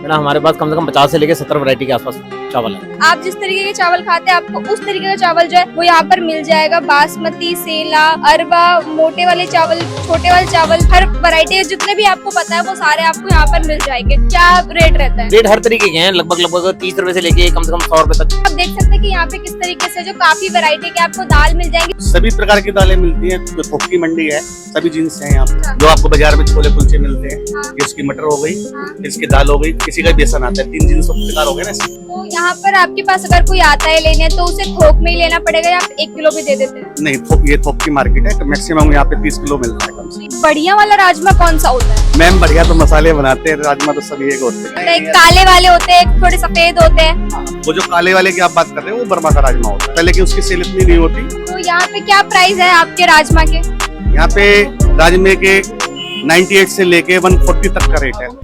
Madam हमारे पास कम से कम 50 से लेके 70 वैरायटी के आसपास चावल है। आप जिस तरीके के चावल खाते हैं आपको उस तरीके का चावल जो है वो यहाँ पर मिल जाएगा। बासमती, सेला, अरवा, मोटे वाले चावल, छोटे वाले चावल, हर वैरायटी जितने भी आपको पता है वो सारे आपको यहाँ पर मिल जाएंगे। क्या रेट रहता है? रेट हर तरीके के हैं, लगभग 30 रुपए से लेके कम से कम 100 रुपए तक। आप देख सकते हैं कि यहाँ पे किस तरीके से जो काफी वैरायटी के आपको दाल मिल जाएंगी। सभी प्रकार की दालें मिलती हैं। तो थोक की मंडी है, सभी जीन्स हैं यहाँ पे। जो आपको बाजार में छोले कुलचे मिलते हैं, ये उसकी मटर हो गई, इसकी दाल हो गई, किसी का बेसन आता है। 3 जीन्स प्रकार हो गए ना। तो यहाँ पर आपके पास अगर कोई आता है लेने तो उसे थोक में ही लेना पड़ेगा या आप 1 किलो भी दे देते हैं? नहीं, ये थोक की मार्केट है। मैक्सिमम यहाँ पे 30 किलो मिलता है कम से। बढ़िया वाला राजमा कौन सा होता है? मैम बढ़िया तो मसाले बनाते हैं, राजमा तो सभी एक होते हैं। एक काले वाले होते हैं, एक थोड़े सफेद होते हैं। वो जो काले वाले की आप बात कर रहे हैं वो बर्मा का राजमा होता है, पहले की उसकी सेल इतनी नहीं होती। तो यहाँ पे क्या प्राइस है आपके राजमा के? यहाँ पे राजमे के 98 से लेके 140 तक का रेट है।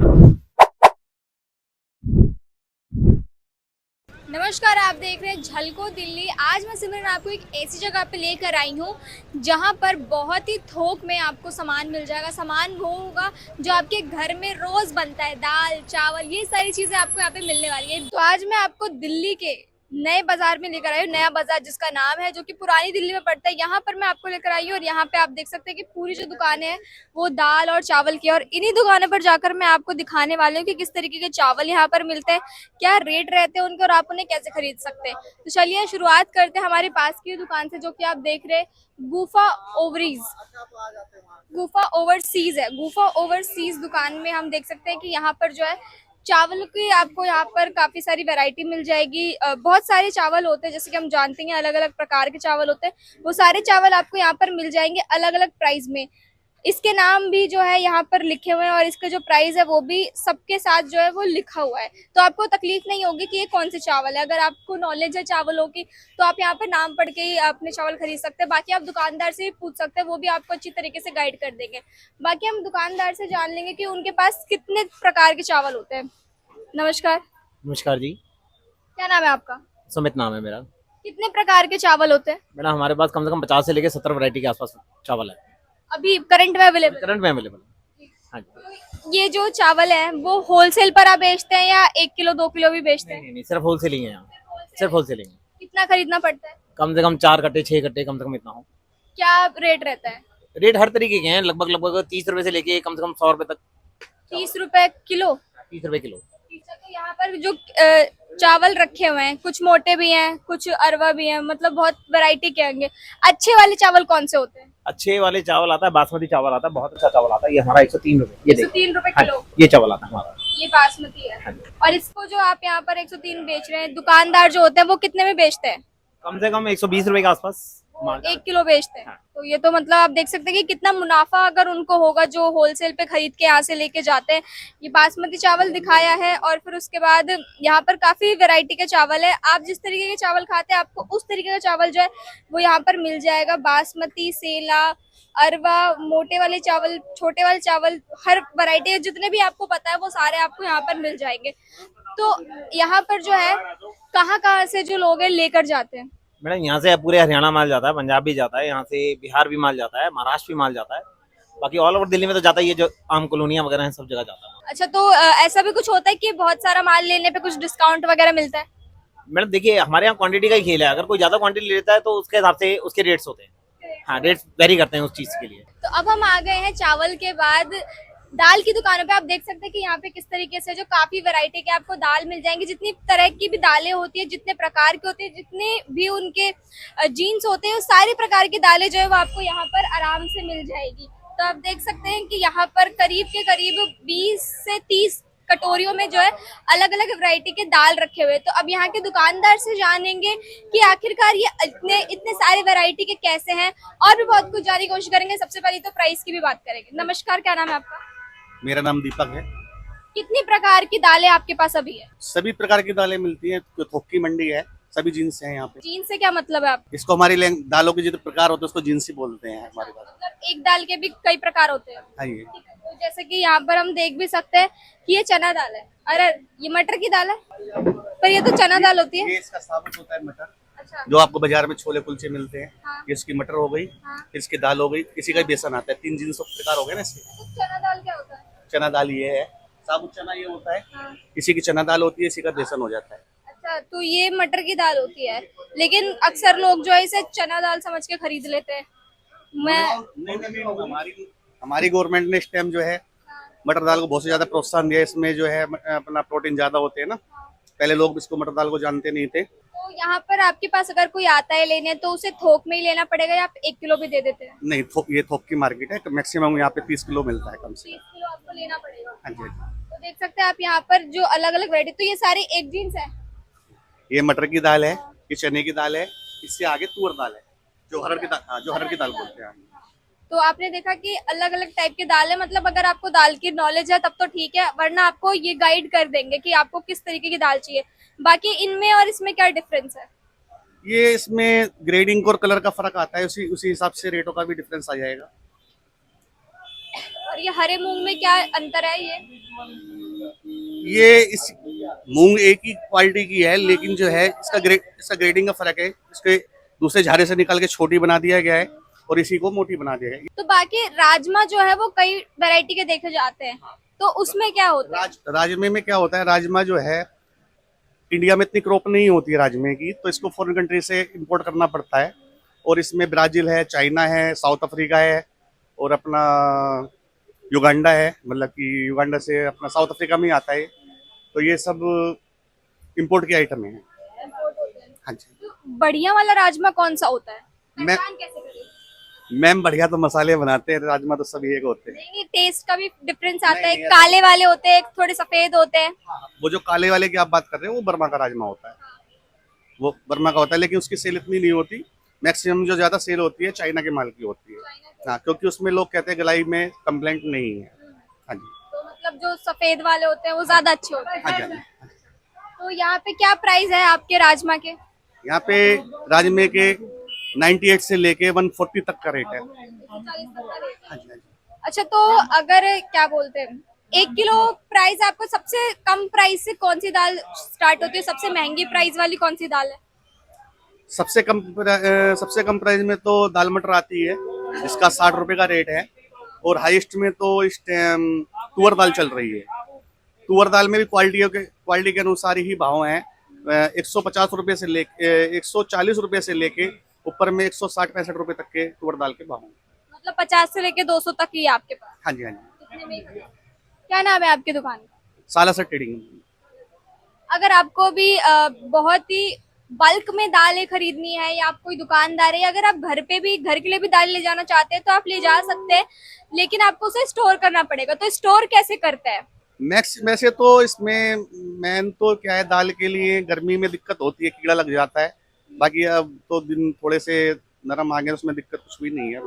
नमस्कार, आप देख रहे हैं झलको दिल्ली। आज मैं सिमरन आपको एक ऐसी जगह पे लेकर आई हूँ जहाँ पर बहुत ही थोक में आपको सामान मिल जाएगा। सामान वो होगा जो आपके घर में रोज बनता है, दाल, चावल, ये सारी चीजें आपको यहाँ पे मिलने वाली है। तो आज मैं आपको दिल्ली के नए बाजार में लेकर आई हूँ। नया बाजार जिसका नाम है, जो कि पुरानी दिल्ली में पड़ता है, यहाँ पर मैं आपको लेकर आई हूँ। और यहाँ पे आप देख सकते हैं कि पूरी जो दुकानें हैं वो दाल और चावल की। और इन्हीं दुकानों पर जाकर मैं आपको दिखाने वाली हूँ कि किस तरीके के चावल यहाँ पर मिलते हैं, क्या रेट रहते हैं उनके और आप उन्हें कैसे खरीद सकते हैं। तो चलिए शुरुआत करते हैं हमारे पास की दुकान से, जो कि आप देख रहे हैं गुफा ओवरीज, गुफा ओवरसीज है। गुफा ओवरसीज दुकान में हम देख सकते हैं कि यहाँ पर जो है चावल की आपको यहाँ पर काफी सारी वैरायटी मिल जाएगी। बहुत सारे चावल होते हैं, जैसे कि हम जानते हैं अलग अलग प्रकार के चावल होते हैं। वो सारे चावल आपको यहाँ पर मिल जाएंगे अलग अलग प्राइस में। इसके नाम भी जो है यहाँ पर लिखे हुए हैं और इसका जो प्राइस है वो भी सबके साथ जो है वो लिखा हुआ है। तो आपको तकलीफ नहीं होगी कि ये कौन से चावल है। अगर आपको नॉलेज है चावलों की तो आप यहाँ पर नाम पढ़ के ही अपने चावल खरीद सकते हैं। बाकी आप दुकानदार से भी पूछ सकते हैं, वो भी आपको अच्छी तरीके से गाइड कर देंगे। बाकी हम दुकानदार से जान लेंगे कि उनके पास कितने प्रकार के चावल होते हैं। नमस्कार। नमस्कार जी, क्या नाम है आपका? सुमित नाम है मेरा। कितने प्रकार के चावल होते हैं? मैडम हमारे पास कम से कम 50 से लेके 70 वैरायटी के आसपास चावल है। अभी करंट में अवेलेबल? करंट में अवेलेबल है। हाँ जी। ये जो चावल है वो होलसेल पर आप बेचते हैं या 1 किलो 2 किलो भी बेचते हैं? नहीं, सिर्फ होलसेलिंग है यहाँ, सिर्फ होलसेलिंग है। कितना खरीदना पड़ता है? कम से कम 4 कट्टे 6 कट्टे कम से कम इतना हो। क्या रेट रहता है? रेट हर तरीके के हैं, लगभग 30 रुपए से लेके कम से कम 100 रुपए तक। 30 रुपए किलो? 30 रुपए किलो। तो यहाँ पर जो चावल रखे हुए हैं, कुछ मोटे भी हैं, कुछ अरवा भी हैं, मतलब बहुत वैरायटी के होंगे। अच्छे वाले चावल कौन से होते हैं? अच्छे वाले चावल आता है, बासमती चावल आता है, बहुत अच्छा चावल आता है। ये हमारा 103 रुपए, ये देखिए 103 रुपए हाँ, किलो ये चावल आता है हमारा। ये बासमती है। और इसको जो आप यहाँ पर 103 बेच रहे हैं, दुकानदार जो होते हैं वो कितने में बेचते हैं? कम से कम 120 रुपए के आसपास 1 किलो बेचते हैं। तो ये तो मतलब आप देख सकते हैं कि कितना मुनाफा अगर उनको होगा जो होलसेल पे खरीद के यहाँ से लेके जाते हैं। ये बासमती चावल दिखाया है और फिर उसके बाद यहाँ पर काफी वैरायटी के चावल है। आप जिस तरीके के चावल खाते हैं आपको उस तरीके का चावल जो है वो यहाँ पर मिल जाएगा। बासमती, सेला, अरवा, मोटे वाले चावल, छोटे वाले चावल, हर वैरायटी जितने भी आपको पता है वो सारे आपको यहाँ पर मिल जाएंगे। तो यहाँ पर जो है कहाँ से जो लोग हैं लेकर जाते हैं? मैडम यहाँ से पूरे हरियाणा माल जाता है, पंजाब भी जाता है, यहाँ से बिहार भी माल जाता है, महाराष्ट्र भी माल जाता है। बाकी ऑल ओवर दिल्ली में तो जाता ही है, जो आम कॉलोनियां वगैरह हैं सब जगह जाता है। अच्छा, तो ऐसा भी कुछ होता है कि बहुत सारा माल लेने पे कुछ डिस्काउंट वगैरह मिलता है? मैडम देखिए हमारे यहाँ क्वांटिटी का ही खेल है। अगर कोई ज्यादा क्वांटिटी लेता है तो उसके हिसाब से उसके रेट्स होते हैं। हाँ, रेट्स वेरी करते हैं उस चीज के लिए। तो अब हम आ गए हैं चावल के बाद दाल की दुकानों पे। आप देख सकते हैं कि यहाँ पे किस तरीके से जो काफी वैरायटी के आपको दाल मिल जाएंगी। जितनी तरह की भी दालें होती है, जितने प्रकार के होते हैं, जितने भी उनके जीन्स होते हैं, सारी प्रकार की दालें जो है वो आपको यहाँ पर आराम से मिल जाएगी। तो आप देख सकते हैं कि यहाँ पर करीब 20 से 30 कटोरियों में जो है अलग अलग वैरायटी के दाल रखे हुए। तो अब यहाँ के दुकानदार से जानेंगे कि आखिरकार ये इतने सारे वैरायटी के कैसे हैं और भी बहुत कुछ जानने की कोशिश करेंगे। सबसे पहले तो प्राइस की भी बात करेंगे। नमस्कार, क्या नाम है आपका? मेरा नाम दीपक है। कितनी प्रकार की दालें आपके पास अभी है? सभी प्रकार की दालें मिलती हैं। तो थोक की मंडी है, सभी जीन्स हैं यहाँ पे। जीन्स से क्या मतलब है आप? इसको हमारी दालों के जितने प्रकार होते हैं उसको जीन्स ही बोलते हैं हमारे पास। मतलब एक दाल के भी कई प्रकार होते हैं? हाँ ये तो जैसे कि यहाँ पर हम देख भी सकते हैं कि ये चना दाल है। अरे ये मटर की दाल है, पर ये तो चना दाल होती है। ये इसका साबुत होता है मटर। अच्छा। जो आपको बाजार में छोले कुलचे मिलते हैं, हाँ। ये इसकी मटर हो गई, इसकी दाल हो गई, किसी का बेसन आता है। 3 जीन्स प्रकार हो गए ना इसके। तो चना दाल क्या होता है? चना दाल ये है, साबुत चना ये होता है, हाँ। इसी की चना दाल होती है, इसी का बेसन हो जाता है। अच्छा, तो ये मटर की दाल होती है, लेकिन अक्सर लोग जो है इसे चना दाल समझ के खरीद लेते हैं। मैं नहीं, हमारी गवर्नमेंट ने इस टाइम जो है मटर दाल को बहुत से ज्यादा प्रोत्साहन दिया है। इसमें जो है अपना प्रोटीन ज्यादा होते हैं ना। पहले लोग इसको मटर दाल को जानते नहीं थे। तो यहाँ पर आपके पास अगर कोई आता है लेने तो उसे थोक में ही लेना पड़ेगा या आप 1 किलो भी दे देते हैं? नहीं, ये थोक की मार्केट है, मैक्सिमम यहाँ पे 30 किलो मिलता है कम से 30 किलो आपको लेना पड़ेगा। कम। हाँ जी, हाँ तो देख सकते हैं आप यहाँ पर जो अलग अलग वैरायटी, तो ये सारे एक जीन्स है। जी। ये मटर की दाल है, ये चने की दाल है, इससे आगे तुअर दाल है, जो हरड़ की दाल, हाँ, जो हरड़ की दाल बोलते हैं। तो आपने देखा कि अलग अलग टाइप के दाल है, मतलब अगर आपको दाल की नॉलेज है तब तो ठीक है, वरना आपको ये गाइड कर देंगे कि आपको किस तरीके की दाल चाहिए। बाकी इनमें और इसमें क्या डिफरेंस है? ये इसमें ग्रेडिंग और कलर का फर्क आता है, उसी हिसाब से रेटों का भी डिफरेंस आ जाएगा। और ये हरे मूंग में क्या अंतर है? ये इस मूंग एक ही क्वालिटी की है, लेकिन जो है इसका ग्रेडिंग का फर्क है। इसके दूसरे झारे से निकाल के छोटी बना दिया गया है और इसी को मोटी बना दिया गया है। तो बाकी राजमा जो है वो कई वैरायटी के देखे जाते हैं, तो उसमें क्या होता है? राजमे में क्या होता है, राजमा जो है इंडिया में इतनी क्रॉप नहीं होती है राजमे की, तो इसको फॉरेन कंट्री से इंपोर्ट करना पड़ता है। और इसमें ब्राजील है, चाइना है, साउथ अफ्रीका है और अपना युगांडा है, मतलब कि युगांडा से अपना साउथ अफ्रीका में ही आता है। तो ये सब इंपोर्ट के आइटम है। Import होते हैं। हाँ जी। तो बढ़िया वाला राजमा कौन सा होता है? मैं- पहचान कैसे करें? मैम बढ़िया तो मसाले बनाते हैं, राजमा तो सभी एक होते हैं। नहीं, टेस्ट का भी डिफरेंस आता है। नहीं, नहीं, काले वाले होते हैं, थोड़े सफेद होते हैं। वो जो काले वाले की आप बात कर रहे हो वो बर्मा का राजमा होता है, वो बर्मा का होता है, लेकिन उसकी सेल इतनी नहीं होती। मैक्सिमम जो ज्यादा सेल होती है चाइना के माल की होती है। हाँ, क्योंकि उसमें लोग कहते हैं गलाई में कंप्लेंट नहीं है। हाँ जी, तो मतलब जो सफेद वाले होते हैं वो ज्यादा अच्छे होते हैं। हाँ जी, हाँ जी। तो यहाँ पे क्या प्राइस है आपके राजमा के? यहाँ पे राजमे के 98 से लेके 140 तक का रेट है। 140 तक का रेट है। हाँ जी, हाँ जी। अच्छा, तो अगर क्या बोलते हैं 1 किलो प्राइस आपको सबसे कम प्राइस से कौन सी दाल स्टार्ट होती है? सबसे महंगी प्राइस वाली कौन सी दाल है? सबसे कम प्राइस में तो दाल मटर आती है, जिसका 60 रुपए का रेट है। और हाईएस्ट में तो इस टाइम तुअर दाल चल रही है। तुअर दाल में भी क्वालिटी के अनुसार ही भाव हैं। 150 रुपए से लेके 140 रुपए से लेके ऊपर में 160-65 रुपए तक के तुअर दाल के भाव हैं। मतलब 50 से लेके 200 तक ही है आपके पास? हाँ जी, हाँ जी। कितने में ही? क्या नाम है आपकी दुकान का? साला से ट्रेडिंग। अगर आपको भी बहुत ही बल्क में दालें खरीदनी है या आप कोई दुकानदार है, या अगर आप घर के लिए भी दाल ले जाना चाहते हैं तो आप ले जा सकते हैं, लेकिन आपको उसे स्टोर करना पड़ेगा। तो स्टोर कैसे करते हैं? वैसे तो इसमें मेन तो क्या है, दाल के लिए गर्मी में दिक्कत होती है, कीड़ा लग जाता है। बाकी अब तो दिन थोड़े से नरम आ गए, उसमें दिक्कत कुछ भी नहीं है।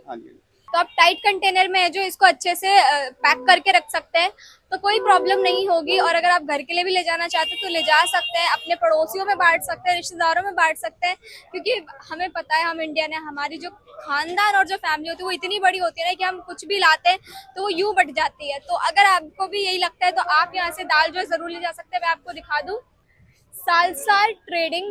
हाँ जी। तो आप टाइट कंटेनर में है जो इसको अच्छे से पैक करके रख सकते हैं, तो कोई प्रॉब्लम नहीं होगी। और अगर आप घर के लिए भी ले जाना चाहते हैं तो ले जा सकते हैं, अपने पड़ोसियों में बांट सकते हैं, रिश्तेदारों में बांट सकते हैं। क्योंकि हमें पता है, हम इंडियन है, हमारी जो खानदान और जो फैमिली होती है वो इतनी बड़ी होती है ना कि हम कुछ भी लाते हैं तो वो यूं बट जाती है। तो अगर आपको भी यही लगता है तो आप यहाँ से दाल जो है जरूर ले जा सकते हैं। मैं आपको दिखा दूँ, सालसा ट्रेडिंग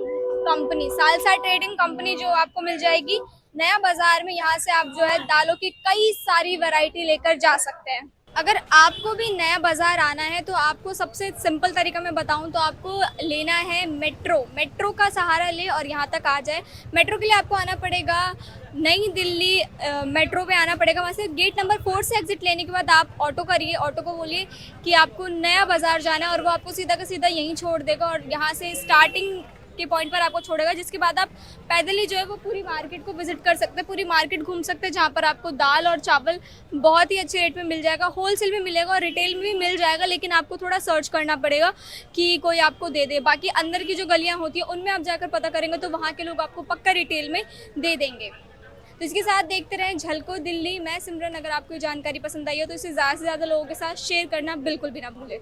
कंपनी जो आपको मिल जाएगी नया बाजार में। यहाँ से आप जो है दालों की कई सारी वैरायटी लेकर जा सकते हैं। अगर आपको भी नया बाजार आना है तो आपको सबसे सिंपल तरीका मैं बताऊं तो आपको लेना है मेट्रो का सहारा ले और यहाँ तक आ जाए। मेट्रो के लिए आपको आना पड़ेगा नई दिल्ली, मेट्रो पे आना पड़ेगा। वहाँ से गेट नंबर 4 से एग्जिट लेने के बाद आप ऑटो करिए, ऑटो को बोलिए कि आपको नया बाजार जाना है और वो आपको सीधा का सीधा यहीं छोड़ देगा और यहाँ से स्टार्टिंग के पॉइंट पर आपको छोड़ेगा, जिसके बाद आप पैदल ही जो है वो पूरी मार्केट को विजिट कर सकते हैं, पूरी मार्केट घूम सकते हैं, जहाँ पर आपको दाल और चावल बहुत ही अच्छे रेट में मिल जाएगा। होलसेल में मिलेगा और रिटेल में भी मिल जाएगा, लेकिन आपको थोड़ा सर्च करना पड़ेगा कि कोई आपको दे दे। बाकी अंदर की जो गलियाँ होती हैं उनमें आप जाकर पता करेंगे तो वहाँ के लोग आपको पक्का रिटेल में दे देंगे। तो इसके साथ देखते रहें झलको दिल्ली। मैं सिमरन। अगर आपको ये जानकारी पसंद आई हो तो इसे ज़्यादा से ज़्यादा लोगों के साथ शेयर करना बिल्कुल भी ना भूलें।